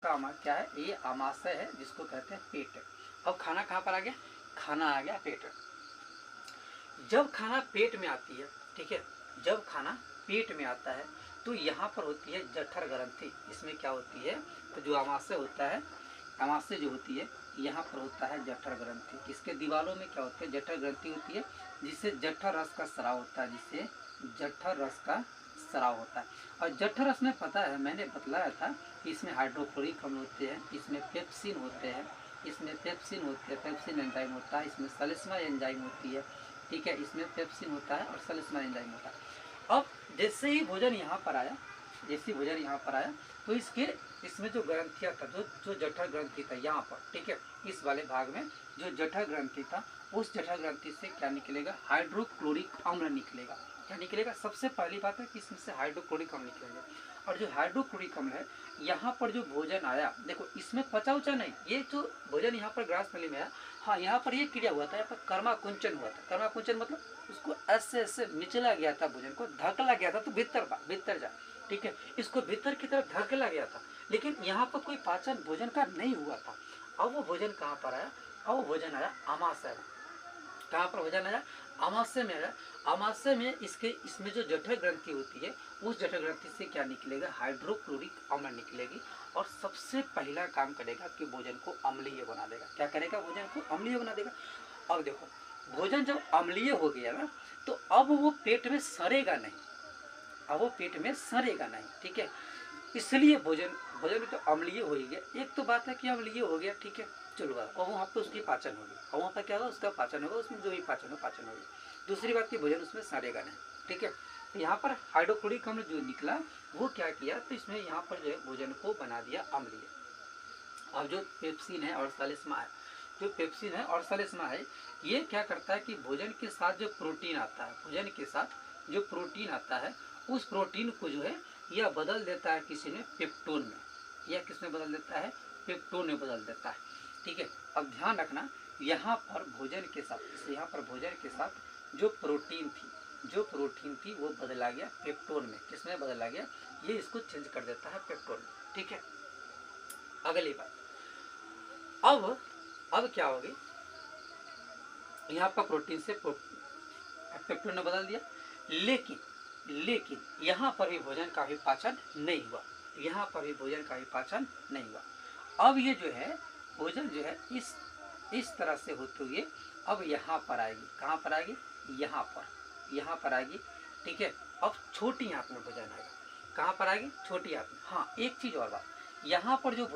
क्या है, ये आमाशय है जिसको कहते हैं पेट। अब खाना कहाँ पर आ गया, खाना आ गया पेट। जब खाना पेट में आती है, ठीक है, जब खाना पेट में आता है तो यहाँ पर होती है जठर ग्रंथि। इसमें क्या होती है, तो जो आमाशय होता है, आमाशय जो होती है यहाँ पर होता है जठर ग्रंथि। इसके दीवारों में क्या होती है, जठर ग्रंथि होती है, जिससे जठर रस का स्राव होता है, जिससे जठर रस का स्राव होता है। और जठर रस में पता है, मैंने बतलाया था कि इसमें हाइड्रोक्लोरिक अम्ल होते हैं, इसमें पेप्सिन होते हैं, इसमें पेप्सिन होते हैं, पेप्सिन एंजाइम होता है, इसमें सलिस्मा एंजाइम होती है, ठीक है, इसमें पेप्सिन होता है और सलिस्मा एंजाइम होता है। अब जैसे ही भोजन यहाँ पर आया, जैसे भोजन यहाँ पर आया तो इसमें जो ग्रंथियाँ था, जो जठर ग्रंथि था यहाँ पर, ठीक है, इस वाले भाग में जो जठर ग्रंथि था, उस जठर ग्रंथि से क्या निकलेगा, हाइड्रोक्लोरिक अम्ल निकलेगा। क्या निकलेगा, सबसे पहली बात है कि इसमें से हाइड्रोक्लोरिक अम्ल निकलेगा। और जो हाइड्रोक्लोरिक अम्ल है, यहाँ पर जो भोजन आया, देखो इसमें पचा उचा नहीं, ये जो भोजन यहाँ पर ग्रास नली में आया, हाँ यहाँ पर ये क्रिया हुआ था, यहाँ पर कर्माकुंचन हुआ था। कर्माकुंचन मतलब उसको ऐसे ऐसे निचला गया था, भोजन को धकला गया था, तो भीतर जा, ठीक है, इसको भीतर की तरफ धकेला गया था, लेकिन यहाँ पर कोई पाचन भोजन का नहीं हुआ था। अब वो भोजन कहाँ पर आया, अब वो भोजन आया आमाशय में। कहाँ पर भोजन आया, आमाशय में आया। आमाशय में इसमें जो जठर ग्रंथि होती है, उस जठर ग्रंथि से क्या निकलेगा, हाइड्रोक्लोरिक अम्ल निकलेगी, और सबसे पहला काम करेगा कि भोजन को अम्लीय बना देगा। क्या करेगा, भोजन को अम्लीय बना देगा। अब देखो, भोजन जब अम्लीय हो गया ना, तो अब वो पेट में सड़ेगा नहीं, अब वो पेट में सड़ेगा नहीं, ठीक है, इसलिए भोजन तो अम्लीय हो ही गया। एक तो बात है कि अम्लीय हो गया, ठीक है, चलो, और वहाँ पर उसकी पाचन होगी, और वहाँ पर क्या होगा, उसका पाचन होगा, उसमें जो भी पाचन होगी। दूसरी बात की भोजन उसमें सड़ेगा नहीं, ठीक है। तो यहाँ पर हाइड्रोक्लोरिक अम्ल जो निकला, वो क्या किया, तो इसमें यहाँ पर जो है भोजन को बना दिया अम्लीय। अब जो पेप्सिन है और सलिस्मा है, जो पेप्सिन है और सलिस्मा है, ये क्या करता है कि भोजन के साथ जो प्रोटीन आता है, भोजन के साथ जो प्रोटीन आता है, उस प्रोटीन को जो है यह बदल देता है किसी में, पेप्टोन में। यह किस में बदल देता है, पेप्टोन में बदल देता है, ठीक है। अब ध्यान रखना, यहाँ पर भोजन के साथ, यहाँ पर भोजन के साथ जो प्रोटीन थी वो बदला गया पेप्टोन में। किस में बदला गया, ये इसको चेंज कर देता है पेप्टोन में, ठीक है। अगली बात, अब क्या होगी, यहाँ पर प्रोटीन से पेप्टोन ने बदल दिया, लेकिन यहाँ पर भी भोजन का भी पाचन नहीं हुआ, यहाँ पर भी भोजन का भी पाचन नहीं हुआ। अब ये जो है भोजन जो है इस तरह से होते हुए अब यहाँ पर आएगी। कहाँ पर आएगी, यहाँ पर आएगी, ठीक है। अब छोटी आंत में भोजन आएगा। कहाँ पर आएगी, छोटी आंत में। हाँ, एक चीज और बात, यहाँ पर जो